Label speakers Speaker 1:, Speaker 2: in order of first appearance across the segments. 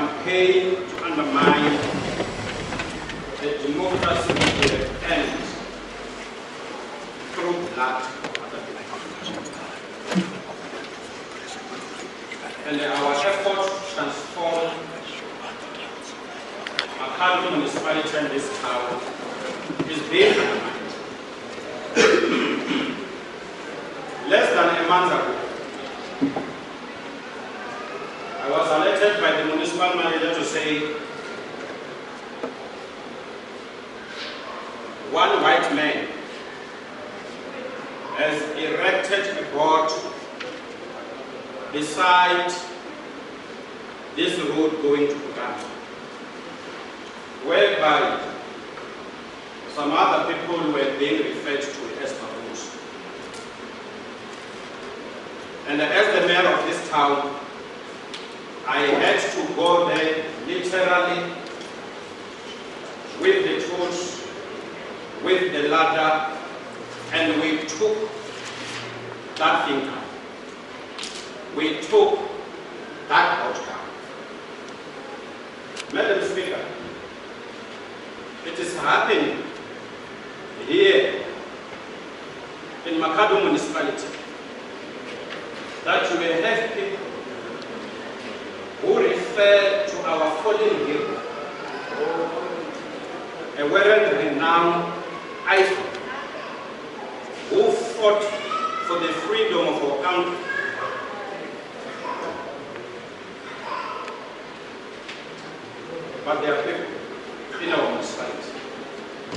Speaker 1: campaign to undermine the democracy we have earned through blood. And our effort to transform Makhado Municipality and this town is being undermined. Less than a month ago, I was elected by the municipal manager to say one white man has erected a board beside this road going to Uganda, whereby some other people were being referred to as baboons. And as the mayor of this town, I had to go there literally with the tools, with the ladder, and we took that thing down. We took that outcome. Madam Speaker, it is happening here in Makhado Municipality that you may have people who refer to our fallen hero, a world-renowned icon who fought for the freedom of our country. But there are people in our municipality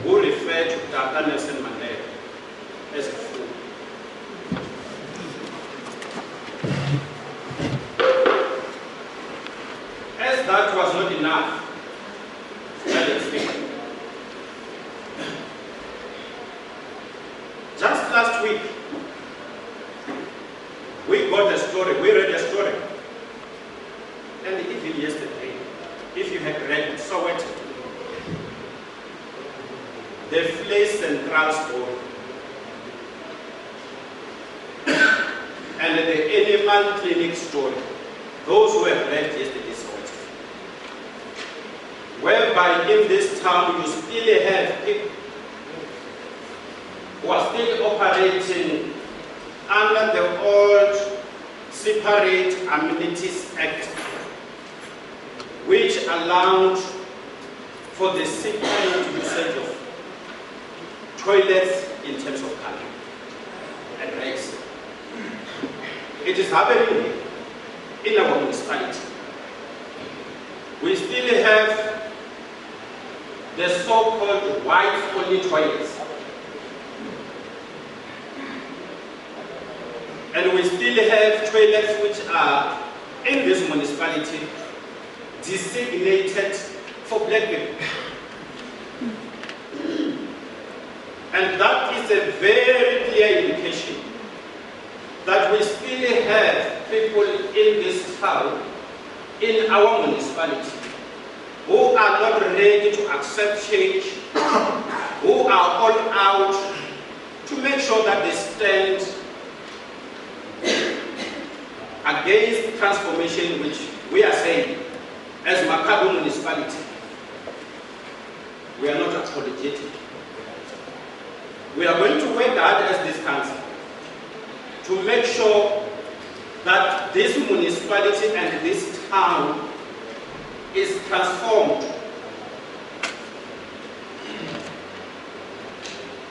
Speaker 1: who refer to Dr. Nelson Mandela as a fool. As that was not enough, Madam Speaker, just last week, we got a story, we read a story, and even yesterday, if you had read it, saw it, the Place and Transport and the animal clinic story, those who have read yesterday saw it, whereby in this town you still have people who are still operating under the old Separate Amenities Act, which allowed for the separate usage of toilets in terms of color and race. It is happening in our municipality. We still have the so-called white-only toilets. And we still have toilets which are in this municipality designated for black people. And that is a very clear indication that we still have people in this town, in our municipality, who are not ready to accept change, who are all out to make sure that they stand against transformation, which we are saying, as Makhado Municipality, we are not apologetic. We are going to work hard as this council to make sure that this municipality and this town is transformed.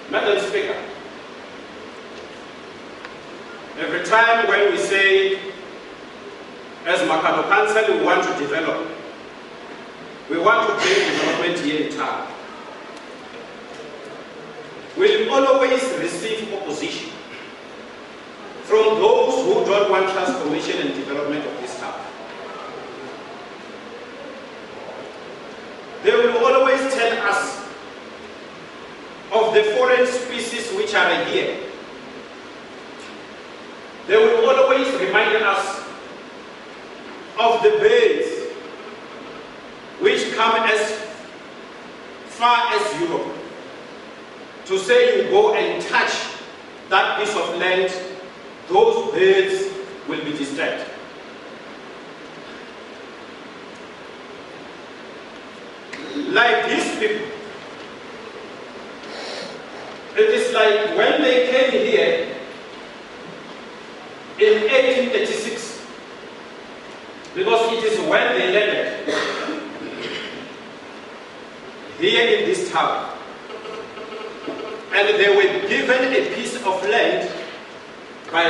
Speaker 1: Madam Speaker, every time when we say, as Makhado Council, we want to develop, we want to bring development here in town, we'll always receive opposition from those who don't want transformation and development of this town. They will always tell us of the foreign species which are here. They will always remind us of the birds which come as far as Europe, to say you go and touch that piece of land, those birds will be disturbed. like these people. It is like when they came here in 1836, because it is when they landed here in this town. And they were given a piece of land by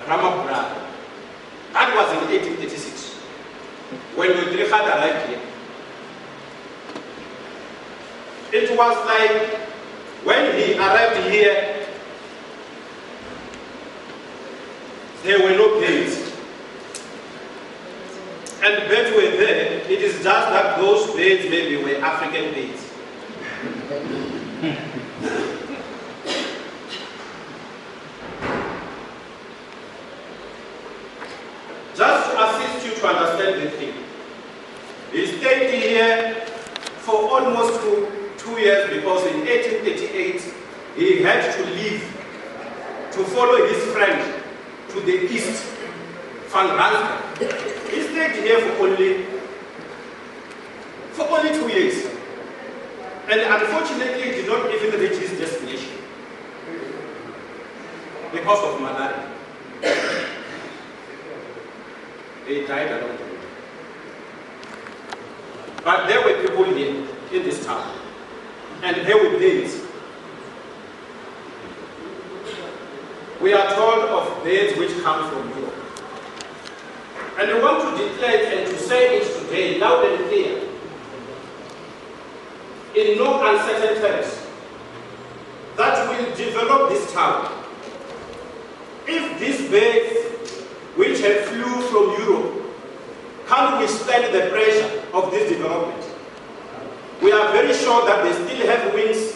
Speaker 1: Ramapura. That was in 1836, when Louis Trichardt arrived here. It was like when he arrived here, there were no gates. And beds were there. It is just that those beds maybe were African beds. Just to assist you to understand the thing, he stayed here for almost two years, because in 1838 he had to leave to follow his friend to the east, Van Rensburg. He stayed here for only 2 years. And unfortunately, he did not even reach his destination because of malaria. He died along the way. But there were people here in this town, and there were beds. We are told of beds which come from Europe. And I want to declare and to say it today, loud and clear, in no uncertain terms, that will develop this town. If these birds, which have flew from Europe, can't withstand the pressure of this development, we are very sure that they still have wings.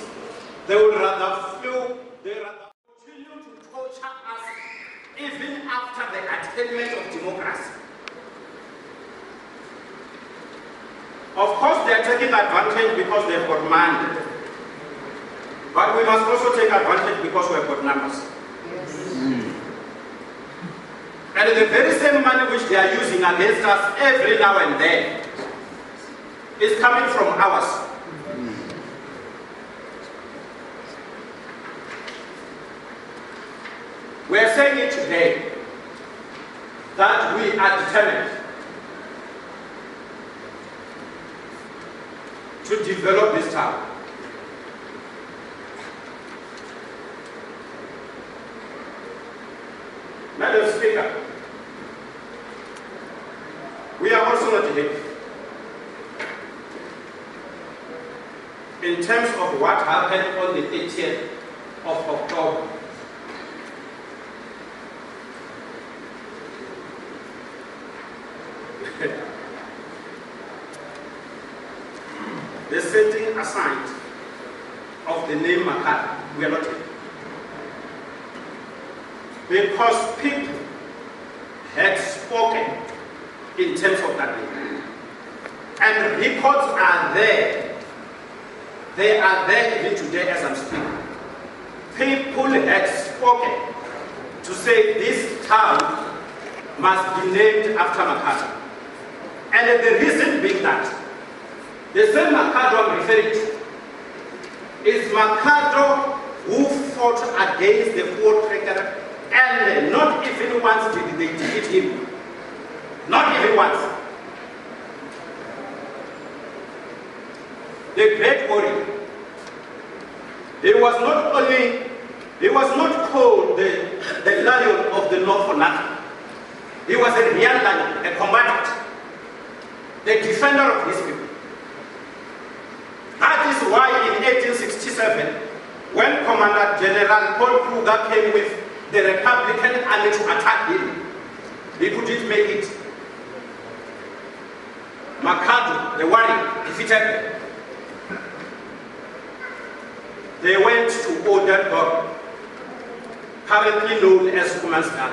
Speaker 1: They will rather flew, they rather continue to torture us even after the attainment of democracy. Of course, they are taking advantage because they've got money. But we must also take advantage because we've got numbers. And the very same money which they are using against us every now and then is coming from ours. We are saying it today that we are determined to develop this town. Madam Speaker, we are also not happy in terms of what happened on the 30th of October. The setting aside of the name Makhado, we are not happy. Because people had spoken in terms of that name. And records are there. They are there even today as I'm speaking. People had spoken to say this town must be named after Makhado. And the reason being that the same Makhado I'm referring to is Makhado who fought against the Louis Trichardt, and not even once did they defeat him. Not even once. The great warrior. He was not called the lion of the north for nothing. He was a real lion, a combatant, the defender of his people. That is why in 1867, when Commander General Paul Kruger came with the Republican army to attack him, he couldn't make it. Makhado, the warrior, defeated them. They went to Odegaard, currently known as Kumansgal,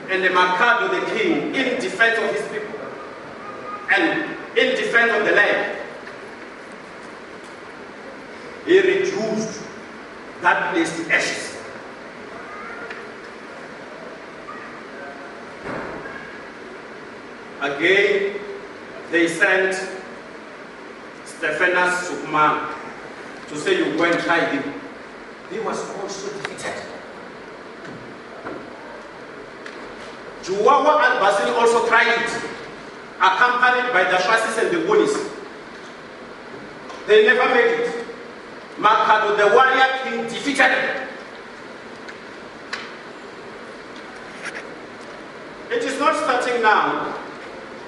Speaker 1: and the Makhado, the king, in defense of his people and in defense of the land, he reduced that place to ashes. Again, they sent Stephanus Sukman to say you go and try him. He was also defeated. Juwawa al-Basri also tried it, accompanied by the Shwasis and the Gunis. They never made it. Makhado, the warrior king, defeated them. It is not starting now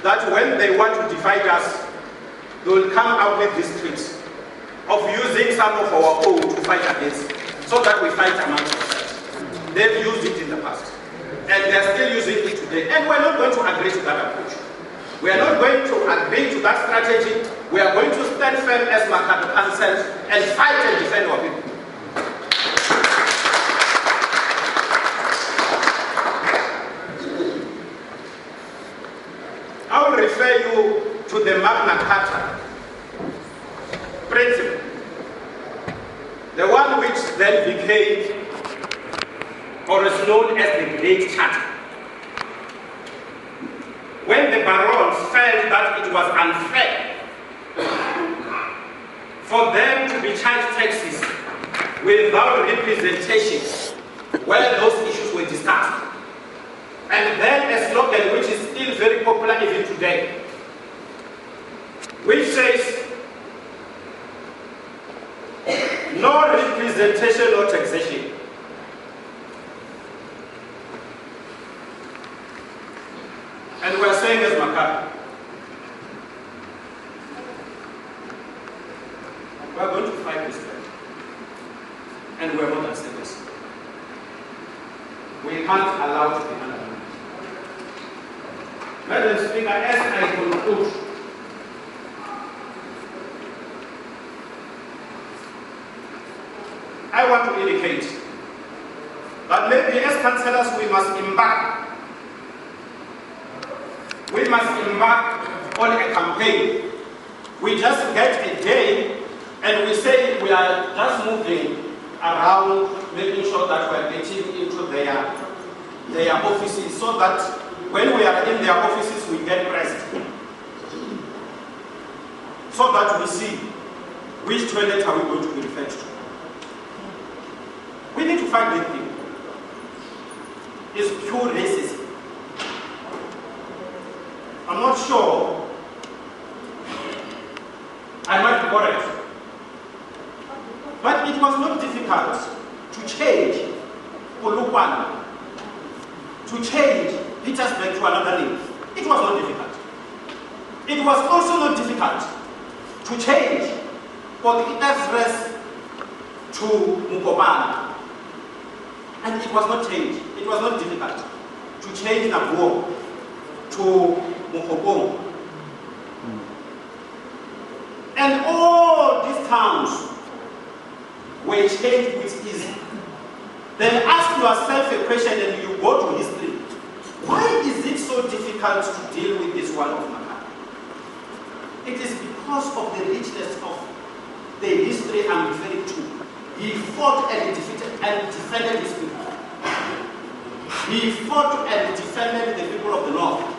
Speaker 1: that when they want to divide us, they will come out with these tricks of using some of our own to fight against, so that we fight amongst ourselves. They've used it in the past, and they're still using it today. And we're not going to agree to that approach. We are not going to agree to that strategy. We are going to stand firm as Makhado Council and fight and defend our people. I will refer you to the Magna Carta principle, the one which then became or is known as the Great Charter. When the barons felt that it was unfair for them to be charged taxes without representation where those issues were discussed. And then a slogan which is still very popular even today, which says, no representation, no taxation. And we are saying as Makhado, we are going to fight this thing. And we are not accepting this. We can't allow it to be undermined. Madam Speaker, as I conclude, I want to indicate that maybe as councillors we must embark on a campaign. We just get a day and we say we are just moving around, making sure that we are getting into their offices, so that when we are in their offices we get pressed, so that we see which toilet are we going to be referred to. We need to find this thing. It's pure racism. I'm not sure. I might be correct. But it was not difficult to change Polokwane, to change Petersburg to another name. It was not difficult. It was also not difficult to change Port Elizabeth to Mukobana. And it was not changed. It was not difficult to change Nabuo to Mukobong. And all these towns were changed with ease. Then ask yourself a question and you go to history. Why is it so difficult to deal with this one of Makhado? It is because of the richness of the history I'm referring to. He fought and defended his people. He fought and defended the people of the North.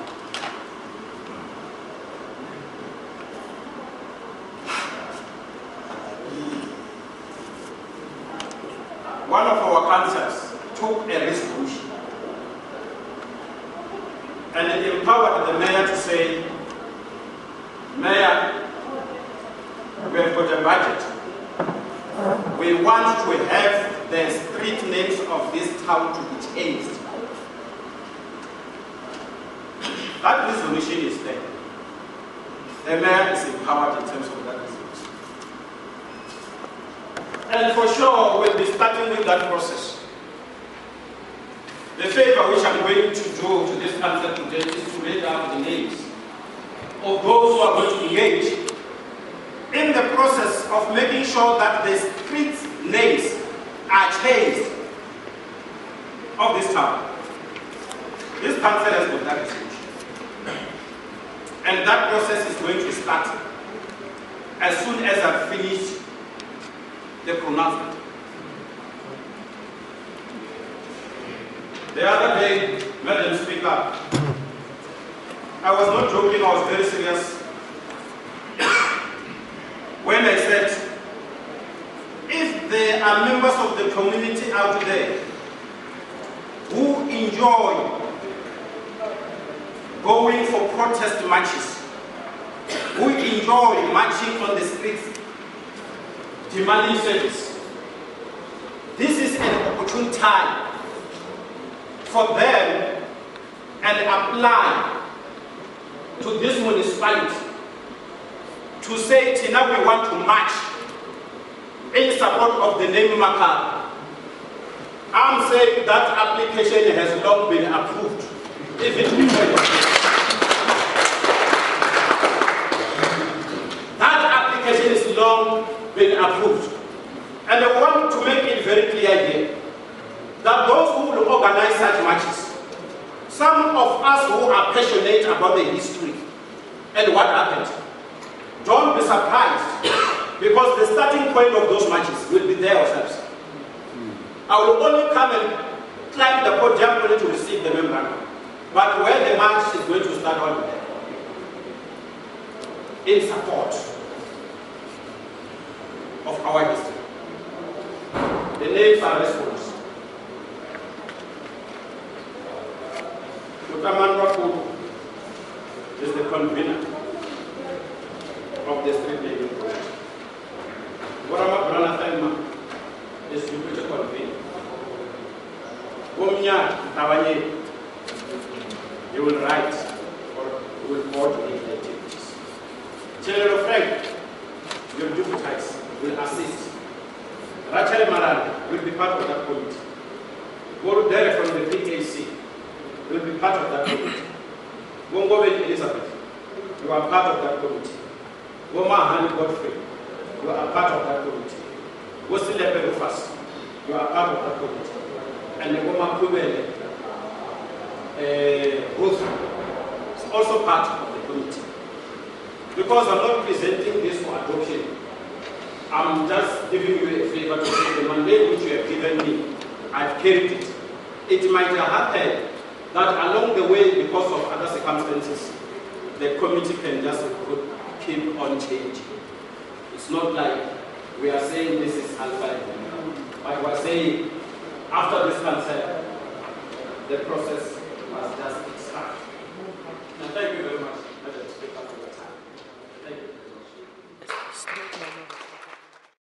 Speaker 1: One of our councillors took a resolution and it empowered the mayor to say, Mayor, we have got a budget. We want to have the street names of this town to be changed. That resolution is there. The mayor is empowered in terms of that resolution. And for sure, we'll be starting with that process. The favor which I'm going to do to this council today is to read out the names of those who are going to engage in the process of making sure that the street names are changed of this town. This council has got that resolution. And that process is going to start as soon as I've finished the pronouncement. The other day, Madam Speaker, I was not joking, I was very serious. when I said, if there are members of the community out there who enjoy going for protest marches, who enjoy marching on the streets, demanding service, this is an opportune time for them and apply to this municipality to say, Tina, we want to march in support of the name Makhado. I'm saying that application has long been approved, even before. That application is long been approved. And I want to make it very clear here that those who will organize such marches, some of us who are passionate about the history and what happened, don't be surprised, because the starting point of those marches will be there ourselves. I will only come and climb the podium only to receive the memorandum. But where the march is going to start on there, in support of our history. The names are as follows. Mutavhatsindi is the convener of the street legal project. Is the future convener. You will write or you will coordinate the activities. General Frank will deputize, will assist. Rachel Maran will be part of that committee. Guru Dere from the PAC will be part of that committee. Bongoven Elizabeth, you are part of that committee. Goma Hani Godfrey, you are part of that committee. Gosile Pedofas, you are part of that committee. And Goma Kubele, Ruth is also part of the committee. Because I'm not presenting this for adoption, I'm just giving you a favor to say the mandate which you have given me, I've carried it. It might have happened that along the way, because of other circumstances, the committee can just keep on changing. It's not like we are saying this is alpha and omega, but we are saying after this concert, the process